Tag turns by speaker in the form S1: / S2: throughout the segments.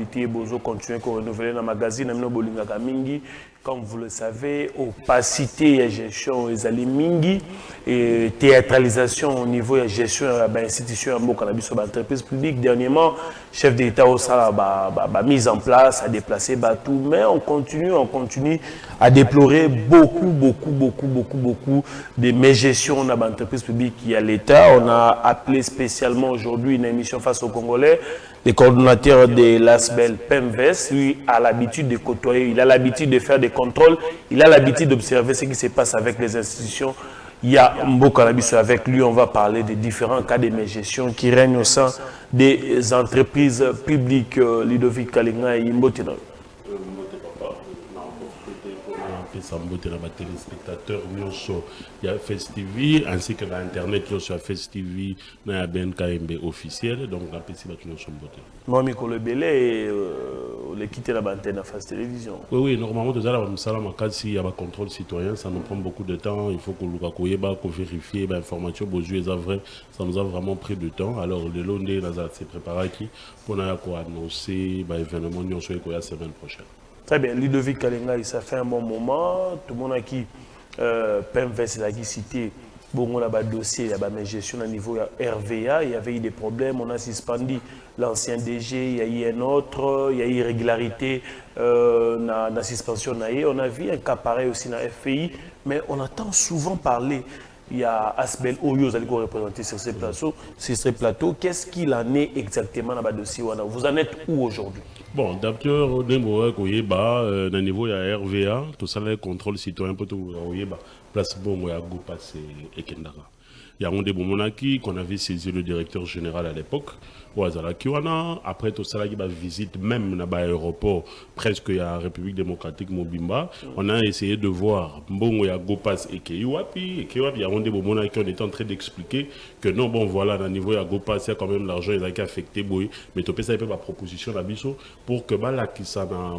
S1: actualité, Bozo continue à renouveler dans le magazine, Amino Bolingaka Mingi. Comme vous le savez, opacité et gestion des mingi et théâtralisation au niveau de la gestion de l'institution de l'entreprise publique. Dernièrement, chef d'État au a mise en place, a déplacé tout, mais on continue à déplorer beaucoup de mégestions dans l'entreprise publique qui a l'État. On a appelé spécialement aujourd'hui une émission face aux Congolais. Le coordonnateur de l'ASBEL, PEMVES, lui a l'habitude de côtoyer, il a l'habitude de faire des contrôles, il a l'habitude d'observer ce qui se passe avec les institutions. Il y a Mboka Nabiso avec lui, on va parler des différents cas de mégestion qui règnent au sein des entreprises publiques. Ludovic Kalinga et Imbotina.
S2: Téléspectateurs, il y a FestTV ainsi que l'Internet, il y a FestTV, il y a BNKMB officiel, donc la petite nous sommes beauté.
S1: Moi, Mikolo Belé, on a quitté la antenne à Fast Télévision.
S2: Oui, normalement, il y a un contrôle citoyen, ça nous prend beaucoup de temps, il faut qu'on vérifie l'information, ça nous a vraiment pris du temps. Alors, le lundi, on s'est préparé pour annoncer l'événement la semaine prochaine.
S1: Très bien, Ludovic Kalinga, ça fait un bon moment. Tout le monde a qui PEMVES a cité, bon, on a un dossier, il y a une gestion au niveau RVA, il y avait eu des problèmes, on a suspendu l'ancien DG, il y a eu un autre, il y a eu irrégularité dans la suspension. On a vu un cas pareil aussi dans la FPI, mais on entend souvent parler. Il y a Asbel Oyo, vous allez représenter sur ce plateau. Qu'est-ce qu'il en est exactement dans le dossier? Vous en êtes où aujourd'hui?
S2: Bon, d'abord, au niveau de RVA, tout ça, le contrôle citoyen, pour tout place bon, il y a Gopas et Kendara. Il y a un des monarchies qu'on avait saisi le directeur général à l'époque. Après tout ça, il y a une visite même dans l'aéroport, presque à la République démocratique Mobimba. On a essayé de voir, bon, il y a Gopas et Kewapi. Il y a un des monarchies qui était en train d'expliquer que non, bon, voilà, dans le niveau de Gopas, il y a quand même l'argent qui a affecté, mais tu peux ça la proposition d'Abisso pour que la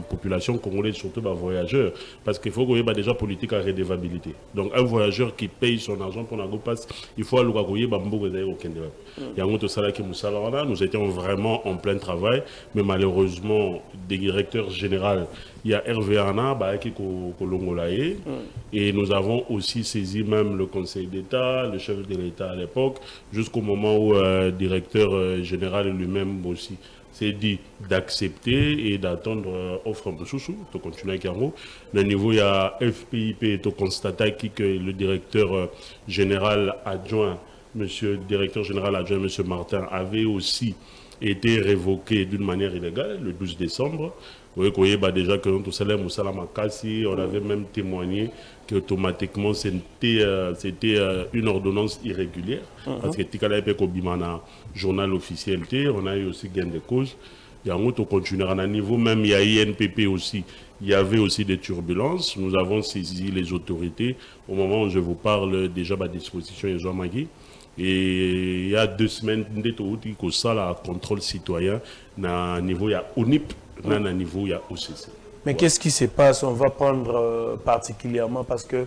S2: population congolaise, surtout les voyageurs, parce qu'il faut qu'il y ait déjà politique à redevabilité. Donc, un voyageur qui paye son argent pour la Gopas, il faut aller au nous étions vraiment en plein travail, mais malheureusement, des directeurs généraux, il y a RVANA qui est et nous avons aussi saisi même le Conseil d'État, le chef de l'État à l'époque, jusqu'au moment où le directeur général lui-même aussi s'est dit d'accepter et d'attendre offre de sous to continuer avec Yango. Le niveau il y a FPIP to constater que le directeur général adjoint Monsieur le directeur général adjoint, M. Martin, avait aussi été révoqué d'une manière illégale le 12 décembre. Vous voyez déjà que on avait même témoigné qu'automatiquement c'était une ordonnance irrégulière. Parce que Tikala Bimana, journal officiel, on a eu aussi gain de cause. Il y a un autre continuer à un niveau, même il y a INPP aussi. Il y avait aussi des turbulences. Nous avons saisi les autorités. Au moment où je vous parle, déjà à disposition de Jean Magui. Et il y a 2 semaines, il y a un contrôle citoyen. À niveau, il y a ONIP, à niveau, il y a OCC.
S1: Mais qu'est-ce qui se passe? On va prendre particulièrement parce qu'il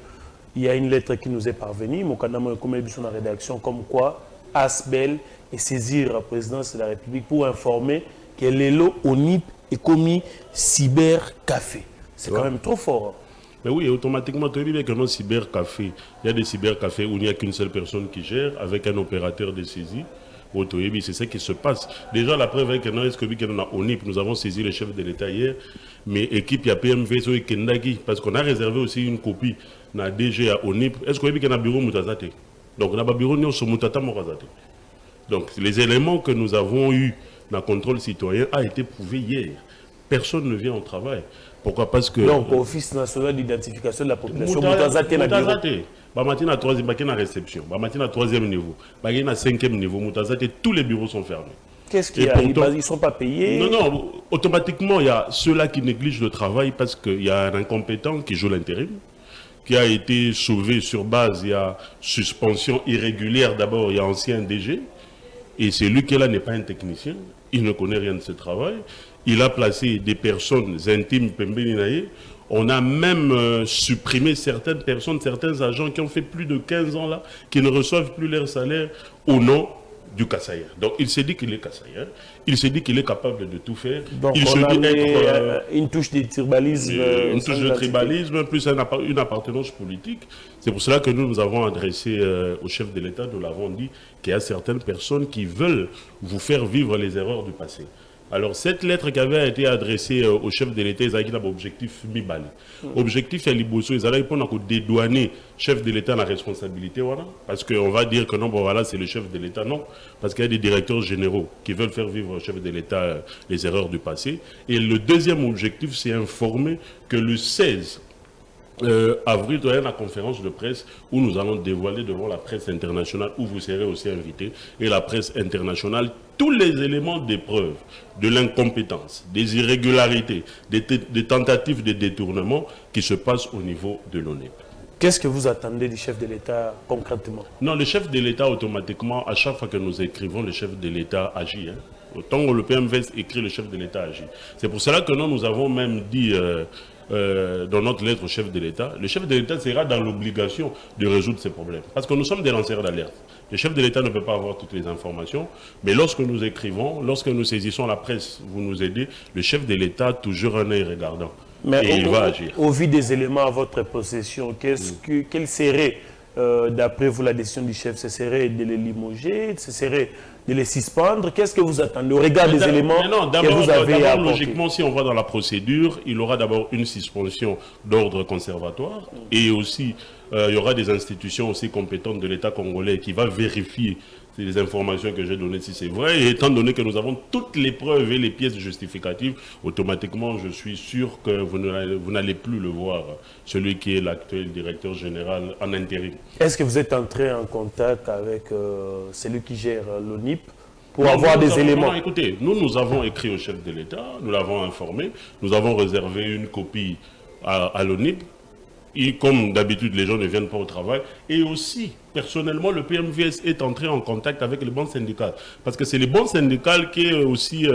S1: y a une lettre qui nous est parvenue. Mokandama comme sur la rédaction, comme quoi Asbel est saisir la présidence de la République pour informer que l'élo ONIP est commis cybercafé. C'est quand même trop fort.
S2: Mais oui, automatiquement, tu as dit que non cybercafé, il y a des cybercafés où il n'y a qu'une seule personne qui gère avec un opérateur de saisie. C'est ce qui se passe. Déjà, la preuve est que dans ONIP, nous avons saisi le chef de l'État hier, mais l'équipe, il y a PMV et Kendagi, parce qu'on a réservé aussi une copie dans DG à ONIP. Est-ce qu'il y a un bureau Moutazate? Donc, on a un bureau sur Moutata Morazate. Donc, les éléments que nous avons eus dans le contrôle citoyen ont été prouvés hier. Personne ne vient au travail. Pourquoi? Parce que...
S1: Donc, Office national d'identification de la population, Moutazate na bureau.
S2: Bamatina à 3e, Bakina réception. Bamatina à 3e niveau. Bakina à 5e niveau. Moutazate, tous les bureaux sont fermés.
S1: Qu'est-ce qu'il y a? Ils ne sont pas payés?
S2: Non, automatiquement, il y a ceux-là qui négligent le travail parce qu'il y a un incompétent qui joue l'intérim, qui a été sauvé sur base, il y a suspension irrégulière d'abord, il y a ancien DG, et c'est lui qui là n'est pas un technicien, il ne connaît rien de ce travail, il a placé des personnes intimes, on a même supprimé certaines personnes, certains agents qui ont fait plus de 15 ans là, qui ne reçoivent plus leur salaire au nom du Kassaïen. Donc il s'est dit qu'il est Kassaïen, il s'est dit qu'il est capable de tout faire.
S1: Donc
S2: il
S1: on
S2: se
S1: a
S2: dit être
S1: une touche de tribalisme.
S2: une touche de tribalisme, plus une appartenance politique. C'est pour cela que nous avons adressé au chef de l'État, nous l'avons dit, qu'il y a certaines personnes qui veulent vous faire vivre les erreurs du passé. Alors, cette lettre qui avait été adressée au chef de l'État, ils avaient un objectif mi-balé. Objectif, il y a l'Ibosso, ils allaient pour dédouaner le chef de l'État la responsabilité, voilà. Parce qu'on va dire que non, bon voilà, c'est le chef de l'État, non. Parce qu'il y a des directeurs généraux qui veulent faire vivre au chef de l'État les erreurs du passé. Et le deuxième objectif, c'est informer que le 16 avril, il y a une conférence de presse où nous allons dévoiler devant la presse internationale, où vous serez aussi invité, et la presse internationale, tous les éléments de preuve de l'incompétence, des irrégularités, des tentatives de détournement qui se passent au niveau de l'ONEP.
S1: Qu'est-ce que vous attendez du chef de l'État concrètement?
S2: Non, le chef de l'État, automatiquement, à chaque fois que nous écrivons, le chef de l'État agit. Hein. Autant que le PMVS écrit, le chef de l'État agit. C'est pour cela que nous avons même dit dans notre lettre au chef de l'État, le chef de l'État sera dans l'obligation de résoudre ces problèmes. Parce que nous sommes des lanceurs d'alerte. Le chef de l'État ne peut pas avoir toutes les informations, mais lorsque nous écrivons, lorsque nous saisissons la presse, vous nous aidez, le chef de l'État a toujours un œil regardant.
S1: Mais
S2: et il va agir.
S1: Au vu des éléments à votre possession, quelle serait, d'après vous, la décision du chef? Ce serait de les limoger, ce serait de les suspendre? Qu'est-ce que vous attendez au regard des éléments que vous avez apportés?
S2: Logiquement, si on va dans la procédure, il aura d'abord une suspension d'ordre conservatoire et aussi il y aura des institutions aussi compétentes de l'État congolais qui va vérifier les informations que j'ai données si c'est vrai. Et étant donné que nous avons toutes les preuves et les pièces justificatives, automatiquement, je suis sûr que vous n'allez plus le voir, celui qui est l'actuel directeur général en intérim.
S1: Est-ce que vous êtes entré en contact avec celui qui gère l'ONIP pour avoir des éléments?
S2: Non, écoutez, nous avons écrit au chef de l'État, nous l'avons informé, nous avons réservé une copie à l'ONIP. Et comme d'habitude, les gens ne viennent pas au travail. Et aussi, personnellement, le PMVS est entré en contact avec les banques syndicales. Parce que c'est les banques syndicales qui est aussi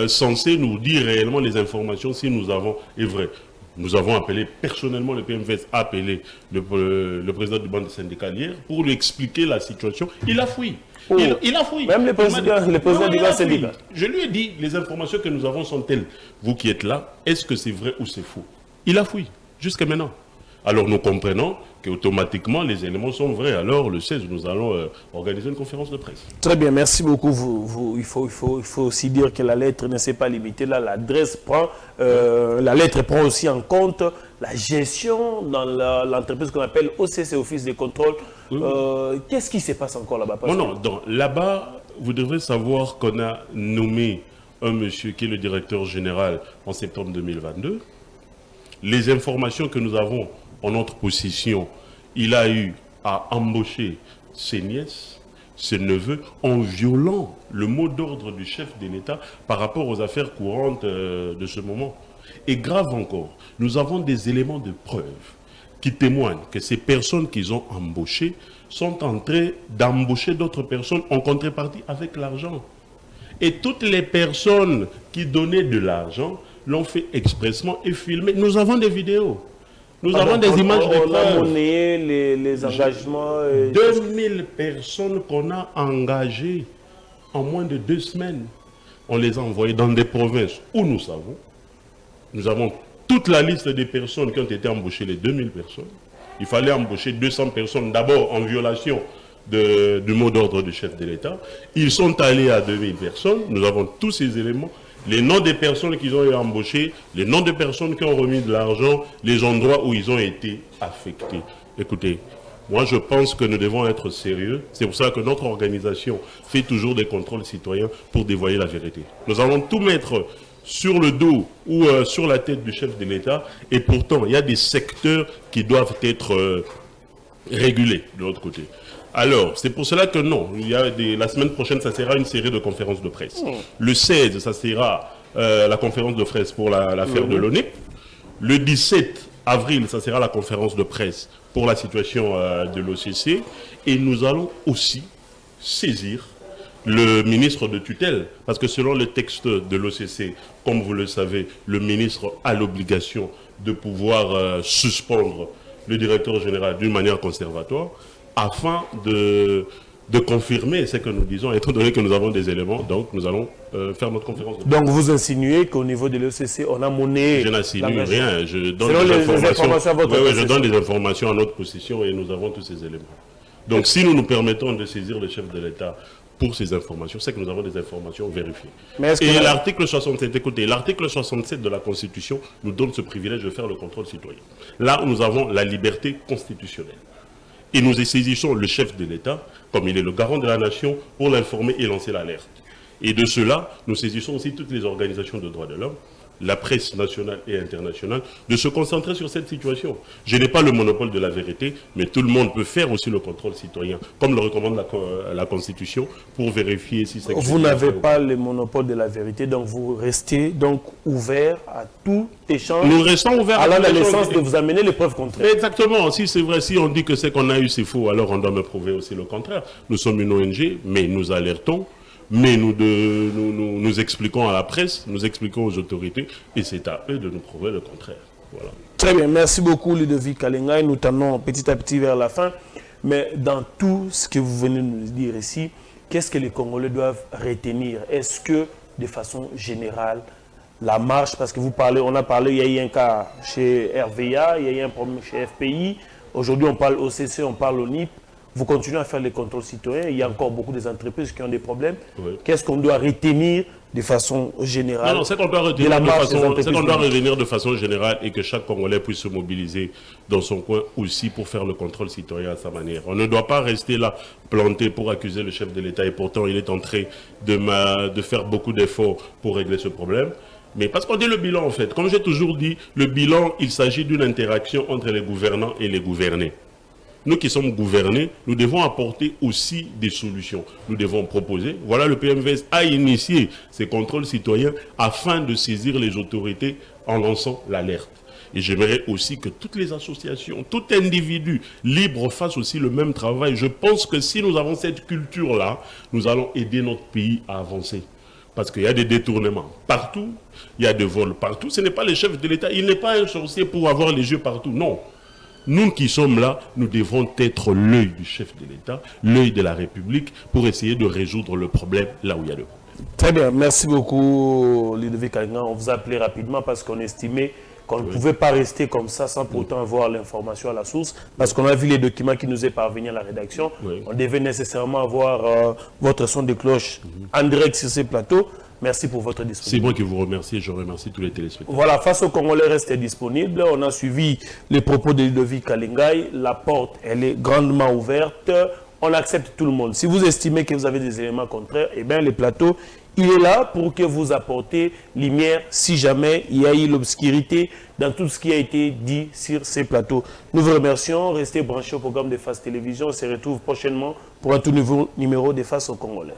S2: censé nous dire réellement les informations si nous avons, est vrai. Nous avons appelé personnellement, le PMVS a appelé le président du banque syndicale hier pour lui expliquer la situation. Il a fui.
S1: Oh.
S2: Il a fui.
S1: Même le président du banque syndicale.
S2: Je lui ai dit, les informations que nous avons sont telles. Vous qui êtes là, est-ce que c'est vrai ou c'est faux? Il a fui, jusqu'à maintenant. Alors nous comprenons qu'automatiquement les éléments sont vrais. Alors le 16, nous allons organiser une conférence de presse.
S1: Très bien, merci beaucoup. Il faut aussi dire que la lettre ne s'est pas limitée là. L'adresse prend, la lettre prend aussi en compte la gestion dans l'entreprise qu'on appelle OCC, Office de contrôle. Qu'est-ce qui se passe encore là-bas?
S2: Non, là-bas, vous devrez savoir qu'on a nommé un monsieur qui est le directeur général en septembre 2022. Les informations que nous avons en notre possession, il a eu à embaucher ses nièces, ses neveux, en violant le mot d'ordre du chef de l'État par rapport aux affaires courantes de ce moment. Et grave encore, nous avons des éléments de preuve qui témoignent que ces personnes qu'ils ont embauchées sont en train d'embaucher d'autres personnes en contrepartie avec l'argent. Et toutes les personnes qui donnaient de l'argent l'ont fait expressement et filmé. Nous avons des vidéos. Nous avons des images de preuve.
S1: On a monnaie les engagements.
S2: 2000 personnes qu'on a engagées en moins de 2 semaines. On les a envoyées dans des provinces où nous savons. Nous avons toute la liste des personnes qui ont été embauchées, les 2000 personnes. Il fallait embaucher 200 personnes d'abord en violation du mot d'ordre du chef de l'État. Ils sont allés à 2000 personnes. Nous avons tous ces éléments. Les noms des personnes qu'ils ont embauchées, les noms des personnes qui ont remis de l'argent, les endroits où ils ont été affectés. Écoutez, moi je pense que nous devons être sérieux. C'est pour ça que notre organisation fait toujours des contrôles citoyens pour dévoiler la vérité. Nous allons tout mettre sur le dos ou sur la tête du chef de l'État. Et pourtant, il y a des secteurs qui doivent être régulés de l'autre côté. Alors, c'est pour cela que non, la semaine prochaine, ça sera une série de conférences de presse. Le 16, ça sera la conférence de presse pour l'affaire de l'ONEP. Le 17 avril, ça sera la conférence de presse pour la situation de l'OCC. Et nous allons aussi saisir le ministre de tutelle, parce que selon le texte de l'OCC, comme vous le savez, le ministre a l'obligation de pouvoir suspendre le directeur général d'une manière conservatoire, afin de de confirmer ce que nous disons, étant donné que nous avons des éléments, donc nous allons faire notre conférence.
S1: Donc vous insinuez qu'au niveau de l'ECC, on a monnaie...
S2: Je n'insinue rien, je donne
S1: selon
S2: des
S1: les informations à votre
S2: je donne des informations à notre possession et nous avons tous ces éléments. Donc si nous nous permettons de saisir le chef de l'État pour ces informations, c'est que nous avons des informations vérifiées. Et l'article 67, écoutez, l'article 67 de la Constitution nous donne ce privilège de faire le contrôle citoyen. Là où nous avons la liberté constitutionnelle. Et nous saisissons le chef de l'État, comme il est le garant de la nation, pour l'informer et lancer l'alerte. Et de cela, nous saisissons aussi toutes les organisations de droits de l'homme, la presse nationale et internationale, de se concentrer sur cette situation. Je n'ai pas le monopole de la vérité, mais tout le monde peut faire aussi le contrôle citoyen, comme le recommande la Constitution, pour vérifier si c'est...
S1: Vous n'avez pas le monopole de la vérité, donc vous restez donc ouvert à tout échange.
S2: Nous restons ouverts
S1: à la naissance de vous amener les preuves contraires.
S2: Exactement. Si c'est vrai, si on dit que ce qu'on a eu c'est faux, alors on doit me prouver aussi le contraire. Nous sommes une ONG, mais nous alertons. Mais nous expliquons à la presse, nous expliquons aux autorités, et c'est à eux de nous prouver le contraire. Voilà.
S1: Très bien, merci beaucoup Ludovic Kalengai. Nous tendons petit à petit vers la fin. Mais dans tout ce que vous venez de nous dire ici, qu'est-ce que les Congolais doivent retenir? Est-ce que, de façon générale, la marche, parce que vous parlez, on a parlé, il y a eu un cas chez RVA, il y a eu un problème chez FPI, aujourd'hui on parle OCC, on parle au NIP. Vous continuez à faire les contrôles citoyens, il y a encore beaucoup d'entreprises qui ont des problèmes. Oui. Qu'est-ce qu'on doit retenir de façon générale?
S2: Non, c'est qu'on doit retenir de façon générale et que chaque Congolais puisse se mobiliser dans son coin aussi pour faire le contrôle citoyen à sa manière. On ne doit pas rester là planté pour accuser le chef de l'État et pourtant il est en train de faire beaucoup d'efforts pour régler ce problème. Mais parce qu'on dit le bilan en fait, comme j'ai toujours dit, le bilan, il s'agit d'une interaction entre les gouvernants et les gouvernés. Nous qui sommes gouvernés, nous devons apporter aussi des solutions. Nous devons proposer. Voilà, le PMVS a initié ces contrôles citoyens afin de saisir les autorités en lançant l'alerte. Et j'aimerais aussi que toutes les associations, tout individu libre fasse aussi le même travail. Je pense que si nous avons cette culture-là, nous allons aider notre pays à avancer. Parce qu'il y a des détournements partout, il y a des vols partout. Ce n'est pas le chef de l'État, il n'est pas un sorcier pour avoir les yeux partout, non. Nous qui sommes là, nous devons être l'œil du chef de l'État, l'œil de la République, pour essayer de résoudre le problème là où il y a le problème.
S1: Très bien, merci beaucoup Ludovic Kalengai. On vous a appelé rapidement parce qu'on estimait qu'on ne pouvait pas rester comme ça sans pourtant avoir l'information à la source, parce qu'on a vu les documents qui nous est parvenus à la rédaction. On devait nécessairement avoir votre son de cloche en direct sur ces plateaux. Merci pour votre disponibilité.
S2: C'est moi qui vous remercie et je remercie tous les téléspectateurs.
S1: Voilà, face au Congolais reste disponible. On a suivi les propos de Ludovic Kalengai. La porte, elle est grandement ouverte. On accepte tout le monde. Si vous estimez que vous avez des éléments contraires, eh bien, le plateau, il est là pour que vous apportez lumière si jamais il y a eu l'obscurité dans tout ce qui a été dit sur ces plateaux. Nous vous remercions. Restez branchés au programme de Face Télévision. On se retrouve prochainement pour un tout nouveau numéro de Face au Congolais.